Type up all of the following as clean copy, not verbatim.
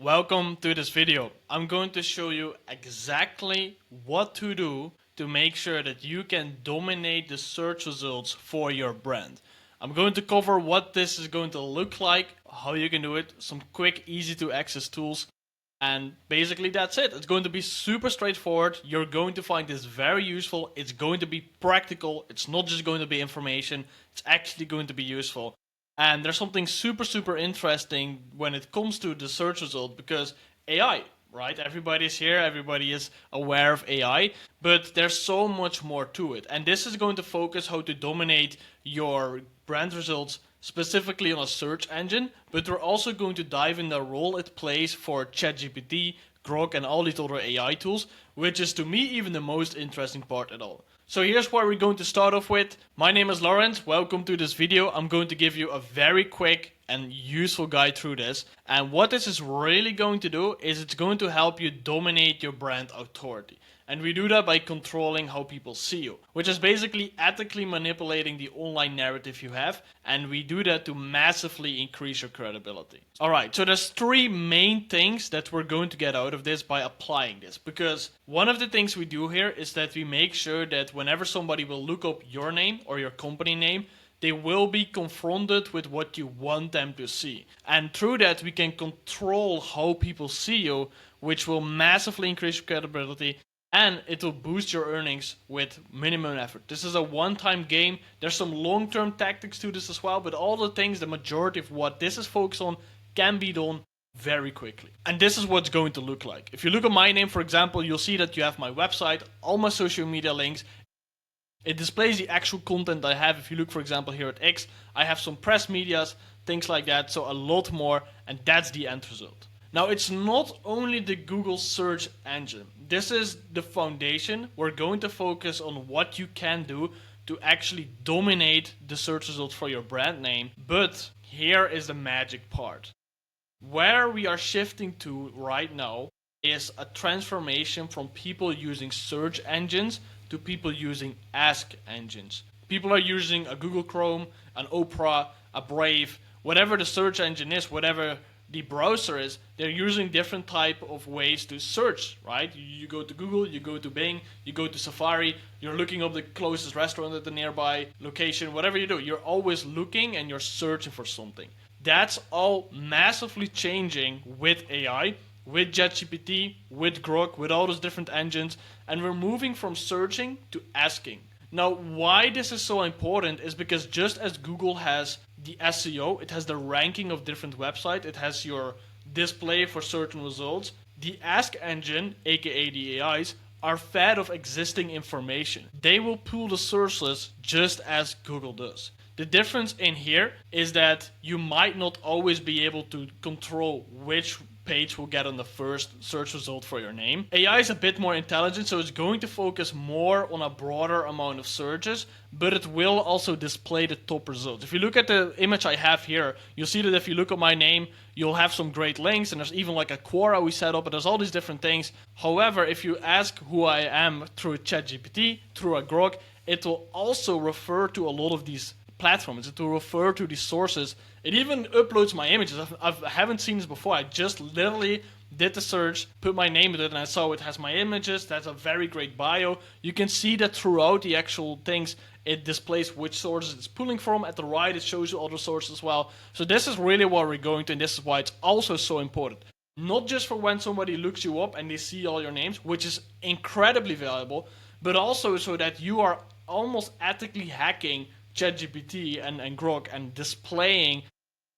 welcome to this video. I'm going to show you exactly what to do to make sure that you can dominate the search results for your brand. I'm going to cover what this is going to look like, how you can do it, some quick, easy to access tools, and basically that's it. It's going to be super straightforward. You're going to find this very useful. It's going to be practical. It's not just going to be information. It's actually going to be useful. And there's something super interesting when it comes to the search result because AI, right? Everybody's here, everybody is aware of AI, but there's so much more to it. And this is going to focus how to dominate your brand results specifically on a search engine, but we're also going to dive in the role it plays for ChatGPT, Grok, and all these other AI tools, which is to me even the most interesting part at all. So here's what we're going to start off with. My name is Lawrence. Welcome to this video. I'm going to give you a very quick and useful guide through this. And what this is really going to do is it's going to help you dominate your brand authority. And we do that by controlling how people see you, which is basically ethically manipulating the online narrative you have. And we do that to massively increase your credibility. Alright, so there's three main things that we're going to get out of this by applying this. Because one of the things we do here is that we make sure that whenever somebody will look up your name or your company name, they will be confronted with what you want them to see. And through that, we can control how people see you, which will massively increase your credibility. And it will boost your earnings with minimum effort. This is a one-time game. There's some long-term tactics to this as well, but all the things, the majority of what this is focused on can be done very quickly. And this is what it's going to look like. If you look at my name, for example, you'll see that you have my website, all my social media links. It displays the actual content I have. If you look, for example, here at X, I have some press medias, things like that, so a lot more, and that's the end result. Now, it's not only the Google search engine. This is the foundation. We're going to focus on what you can do to actually dominate the search results for your brand name. But here is the magic part. Where we are shifting to right now is a transformation from people using search engines to people using ask engines. People are using a Google Chrome, an Opera, a Brave, whatever the search engine is, whatever the browser is, they're using different type of ways to search, right? You go to Google, you go to Bing, you go to Safari, you're looking up the closest restaurant at the nearby location, whatever you do, you're always looking and you're searching for something. That's all massively changing with AI, with ChatGPT, with Grok, with all those different engines, and we're moving from searching to asking. Now, why this is so important is because just as Google has the SEO, it has the ranking of different websites, it has your display for certain results. The Ask engine, aka the AIs, are fed of existing information. They will pull the sources just as Google does. The difference in here is that you might not always be able to control which page will get on the first search result for your name. AI is a bit more intelligent, so it's going to focus more on a broader amount of searches, but it will also display the top results. If you look at the image I have here, you'll see that if you look at my name, you'll have some great links, and there's even like a Quora we set up, and there's all these different things. However, if you ask who I am through ChatGPT, through a Grok, it will also refer to a lot of these platforms. It will refer to these sources. It even uploads my images. I haven't seen this before. I just literally did the search, put my name in it, and I saw it has my images. That's a very great bio. You can see that throughout the actual things, it displays which sources it's pulling from. At the right, it shows you other sources as well. So this is really what we're going to, and this is why it's also so important. Not just for when somebody looks you up and they see all your names, which is incredibly valuable, but also so that you are almost ethically hacking ChatGPT and Grok and displaying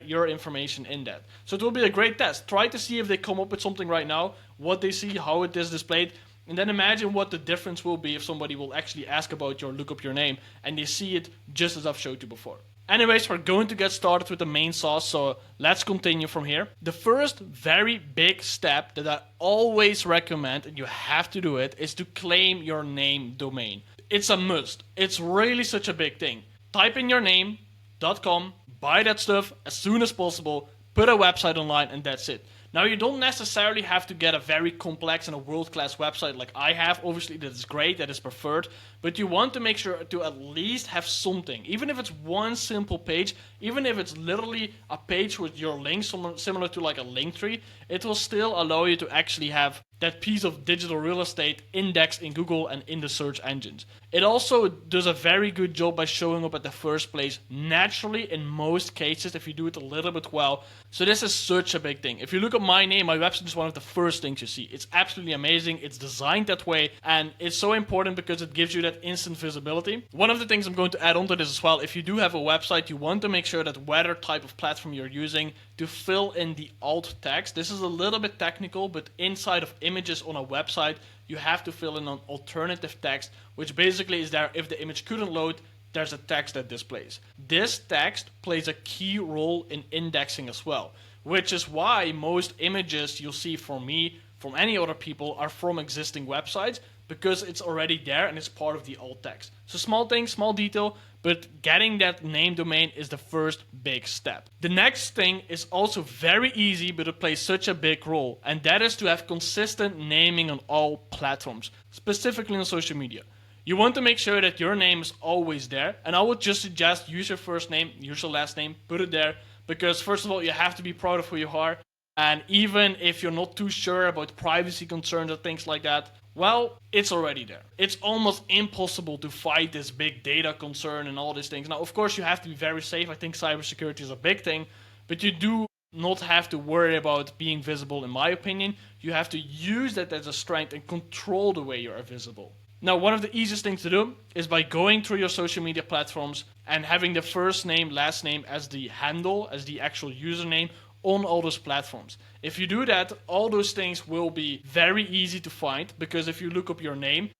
your information in that. So it will be a great test. Try to see if they come up with something right now, what they see, how it is displayed, and then imagine what the difference will be if somebody will actually ask about your look up your name and they see it just as I've showed you before. Anyways, we're going to get started with the main sauce, so let's continue from here. The first very big step that I always recommend, and you have to do it, is to claim your name domain. It's a must. It's really such a big thing. Type in your name.com, buy that stuff as soon as possible, put a website online, and that's it. Now, you don't necessarily have to get a very complex and a world-class website like I have. Obviously, that is great, that is preferred, but you want to make sure to at least have something, even if it's one simple page, even if it's literally a page with your links similar to like a link tree, it will still allow you to actually have that piece of digital real estate indexed in Google and in the search engines. It also does a very good job by showing up at the first place naturally in most cases if you do it a little bit well. So this is such a big thing. If you look at my name, my website is one of the first things you see. It's absolutely amazing. It's designed that way, and it's so important because it gives you that instant visibility. One of the things I'm going to add onto this as well, if you do have a website, you want to make sure that whatever type of platform you're using to fill in the alt text. This is a little bit technical, but inside of images on a website, you have to fill in an alternative text, which basically is there if the image couldn't load, there's a text that displays. This text plays a key role in indexing as well, which is why most images you'll see from me, from any other people, are from existing websites, because it's already there and it's part of the alt text. So small thing, small detail, but getting that name domain is the first big step. The next thing is also very easy, but it plays such a big role, and that is to have consistent naming on all platforms, specifically on social media. You want to make sure that your name is always there, and I would just suggest use your first name, use your last name, put it there, because first of all, you have to be proud of who you are, and even if you're not too sure about privacy concerns or things like that, well, it's already there. It's almost impossible to fight this big data concern and all these things. Now, of course, you have to be very safe. I think cybersecurity is a big thing, but you do not have to worry about being visible, in my opinion. You have to use that as a strength and control the way you are visible. Now, one of the easiest things to do is by going through your social media platforms and having the first name, last name as the handle, as the actual username on all those platforms. If you do that, all those things will be very easy to find, because if you look up your name,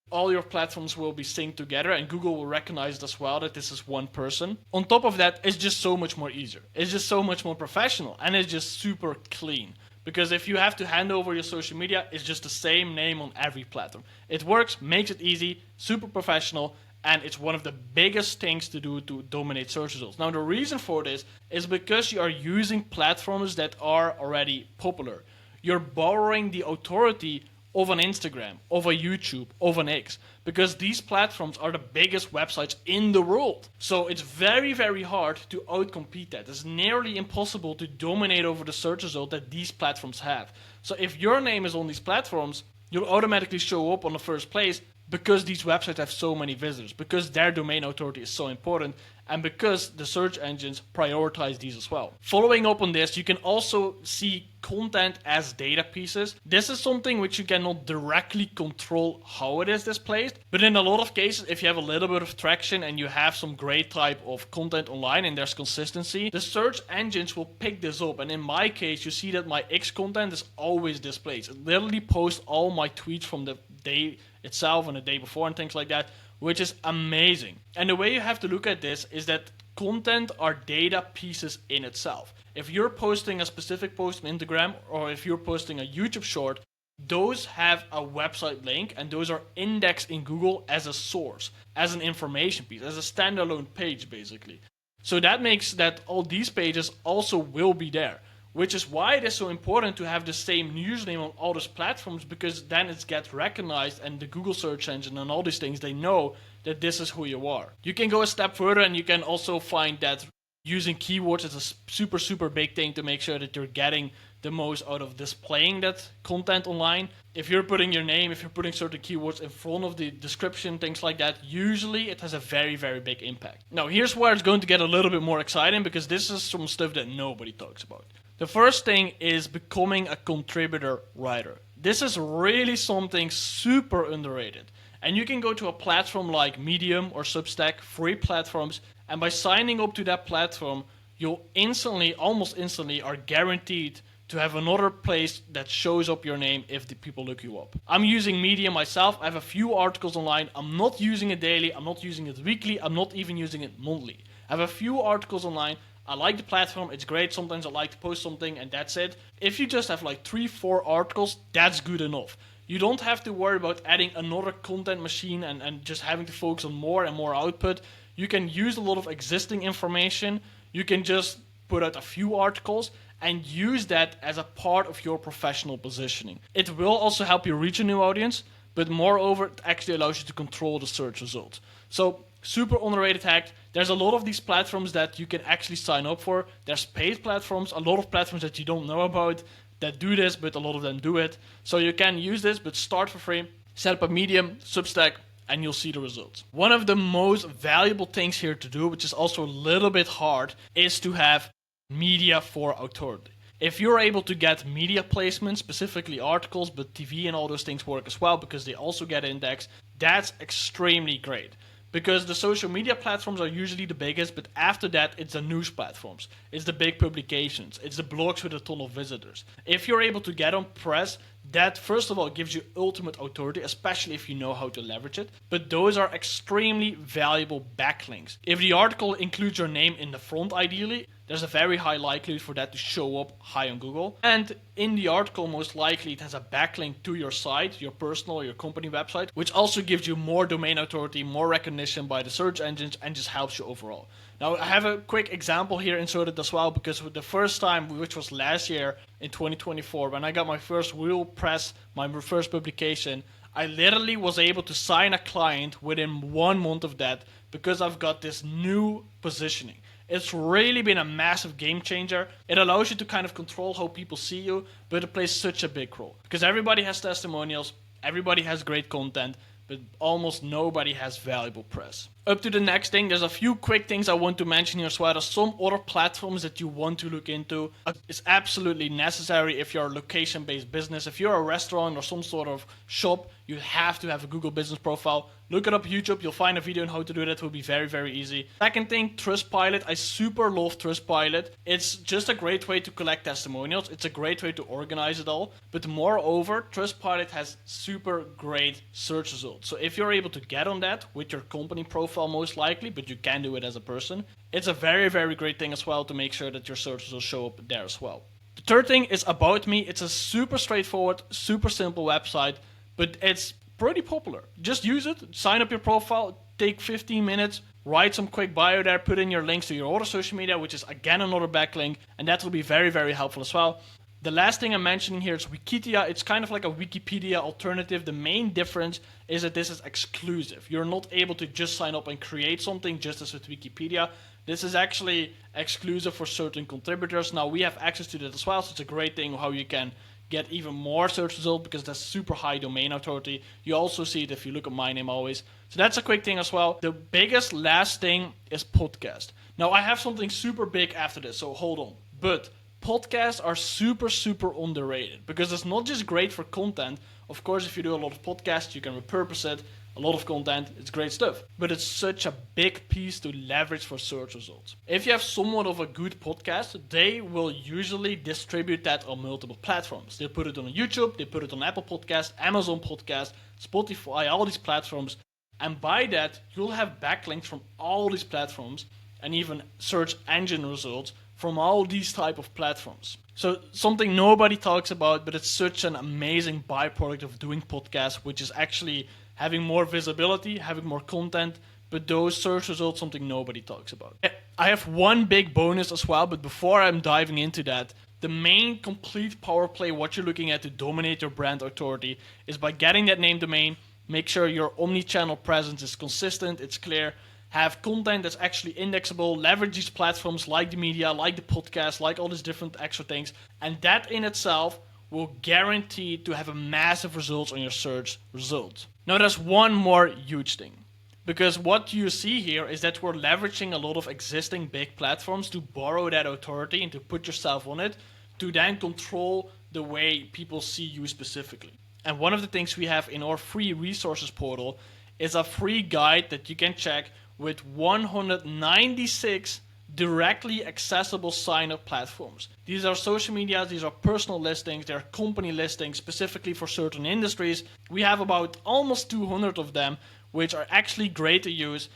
all your platforms will be synced together and Google will recognize it as well that this is one person. On top of that, it's just so much more easier. It's just so much more professional, and it's just super clean. Because if you have to hand over your social media, it's just the same name on every platform. It works, makes it easy, super professional, and it's one of the biggest things to do to dominate search results. Now, the reason for this is because you are using platforms that are already popular. You're borrowing the authority of an Instagram, of a YouTube, of an X, because these platforms are the biggest websites in the world. So it's very, very hard to outcompete that. It's nearly impossible to dominate over the search result that these platforms have. So if your name is on these platforms, you'll automatically show up on the first place, because these websites have so many visitors, because their domain authority is so important, and because the search engines prioritize these as well. Following up on this, you can also see content as data pieces. This is something which you cannot directly control how it is displayed, but in a lot of cases, if you have a little bit of traction and you have some great type of content online and there's consistency, the search engines will pick this up. And in my case, you see that my X content is always displayed. It literally posts all my tweets from the day itself and the day before and things like that, which is amazing. And the way you have to look at this is that content are data pieces in itself. If you're posting a specific post on Instagram, or if you're posting a YouTube short, those have a website link, and those are indexed in Google as a source, as an information piece, as a standalone page basically. So that makes that all these pages also will be there, which is why it is so important to have the same username on all those platforms, because then it gets recognized, and the Google search engine and all these things, they know that this is who you are. You can go a step further, and you can also find that using keywords is a super, super big thing to make sure that you're getting the most out of displaying that content online. If you're putting your name, if you're putting certain keywords in front of the description, things like that, usually it has a very, very big impact. Now, here's where it's going to get a little bit more exciting, because this is some stuff that nobody talks about. The first thing is becoming a contributor writer. This is really something super underrated. And you can go to a platform like Medium or Substack, free platforms, and by signing up to that platform, you'll instantly, almost instantly, are guaranteed to have another place that shows up your name if the people look you up. I'm using Medium myself. I have a few articles online. I'm not using it daily. I'm not using it weekly. I'm not even using it monthly. I have a few articles online. I like the platform, it's great. Sometimes I like to post something and that's it. If you just have like 3-4 articles, that's good enough. You don't have to worry about adding another content machine and just having to focus on more and more output. You can use a lot of existing information. You can just put out a few articles, and use that as a part of your professional positioning. It will also help you reach a new audience, but moreover, it actually allows you to control the search results. So, super underrated hack. There's a lot of these platforms that you can actually sign up for. There's paid platforms, a lot of platforms that you don't know about that do this, but a lot of them do it. So you can use this, but start for free. Set up a Medium, Substack, and you'll see the results. One of the most valuable things here to do, which is also a little bit hard, is to have media for authority. If you're able to get media placements, specifically articles, but TV and all those things work as well because they also get indexed, that's extremely great. Because the social media platforms are usually the biggest, but after that, it's the news platforms. It's the big publications. It's the blogs with a ton of visitors. If you're able to get on press, that first of all gives you ultimate authority, especially if you know how to leverage it. But those are extremely valuable backlinks. If the article includes your name in the front, ideally, there's a very high likelihood for that to show up high on Google. And in the article, most likely it has a backlink to your site, your personal or your company website, which also gives you more domain authority, more recognition by the search engines, and just helps you overall. Now, I have a quick example here inserted as well, because the first time, which was last year in 2024, when I got my first real press, my first publication, I literally was able to sign a client within 1 month of that because I've got this new positioning. It's really been a massive game changer. It allows you to kind of control how people see you, but it plays such a big role. Because everybody has testimonials, everybody has great content, but almost nobody has valuable press. Up to the next thing, there's a few quick things I want to mention here as well. There's some other platforms that you want to look into. It's absolutely necessary if you're a location-based business. If you're a restaurant or some sort of shop, you have to have a Google business profile. Look it up on YouTube, you'll find a video on how to do that. It will be very, very easy. Second thing, Trustpilot. I super love Trustpilot. It's just a great way to collect testimonials. It's a great way to organize it all. But moreover, Trustpilot has super great search results. So if you're able to get on that with your company profile most likely, but you can do it as a person, it's a very, very great thing as well to make sure that your search results show up there as well. The third thing is About Me. It's a super straightforward, super simple website, but it's pretty popular. Just use it, sign up your profile, take 15 minutes, write some quick bio there, put in your links to your other social media, which is again another backlink, and that will be very, very helpful as well. The last thing I'm mentioning here is Wikipedia. It's kind of like a Wikipedia alternative. The main difference is that this is exclusive. You're not able to just sign up and create something just as with Wikipedia. This is actually exclusive for certain contributors. Now we have access to that as well, so it's a great thing how you can get even more search results because that's super high domain authority. You also see it if you look at my name always. So that's a quick thing as well. The biggest last thing is podcast. Now I have something super big after this, so hold on. But podcasts are super, super underrated because it's not just great for content. Of course, if you do a lot of podcasts, you can repurpose it. A lot of content, it's great stuff. But it's such a big piece to leverage for search results. If you have somewhat of a good podcast, they will usually distribute that on multiple platforms. They'll put it on YouTube, they put it on Apple Podcasts, Amazon Podcasts, Spotify, all these platforms. And by that, you'll have backlinks from all these platforms and even search engine results from all these type of platforms. So something nobody talks about, but it's such an amazing byproduct of doing podcasts, which is actually having more visibility, having more content, but those search results, something nobody talks about. I have one big bonus as well, but before I'm diving into that, the main complete power play, what you're looking at to dominate your brand authority, is by getting that name domain, make sure your omni-channel presence is consistent, it's clear, have content that's actually indexable, leverage these platforms like the media, like the podcast, like all these different extra things, and that in itself will guarantee to have a massive results on your search results. Now there's one more huge thing, because what you see here is that we're leveraging a lot of existing big platforms to borrow that authority and to put yourself on it to then control the way people see you specifically. And one of the things we have in our free resources portal is a free guide that you can check with 196 directly accessible sign-up platforms. These are social media, these are personal listings, they're company listings specifically for certain industries. We have about almost 200 of them, which are actually great to use.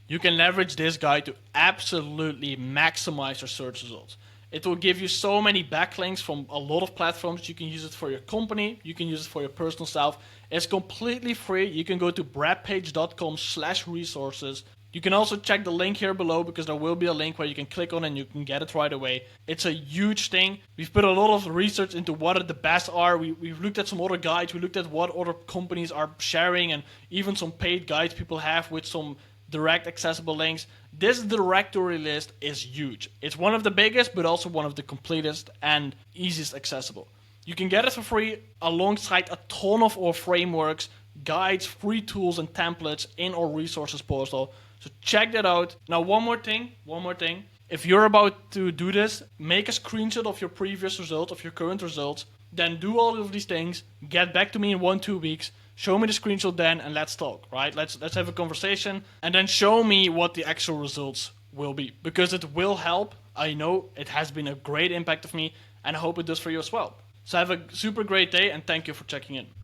You can leverage this guide to absolutely maximize your search results. It will give you so many backlinks from a lot of platforms. You can use it for your company, you can use it for your personal self. It's completely free. You can go to bradpage.com/resources. You can also check the link here below because there will be a link where you can click on and you can get it right away. It's a huge thing. We've put a lot of research into what the best are. We've looked at some other guides. We looked at what other companies are sharing and even some paid guides people have with some direct accessible links. This directory list is huge. It's one of the biggest, but also one of the completest and easiest accessible. You can get it for free alongside a ton of our frameworks, guides, free tools, and templates in our resources portal. So check that out. Now, one more thing. If you're about to do this, make a screenshot of your previous results, of your current results, then do all of these things, get back to me in 1-2 weeks, show me the screenshot then, and let's talk, right? Let's have a conversation, and then show me what the actual results will be, because it will help. I know it has been a great impact of me, and I hope it does for you as well. So have a super great day, and thank you for checking in.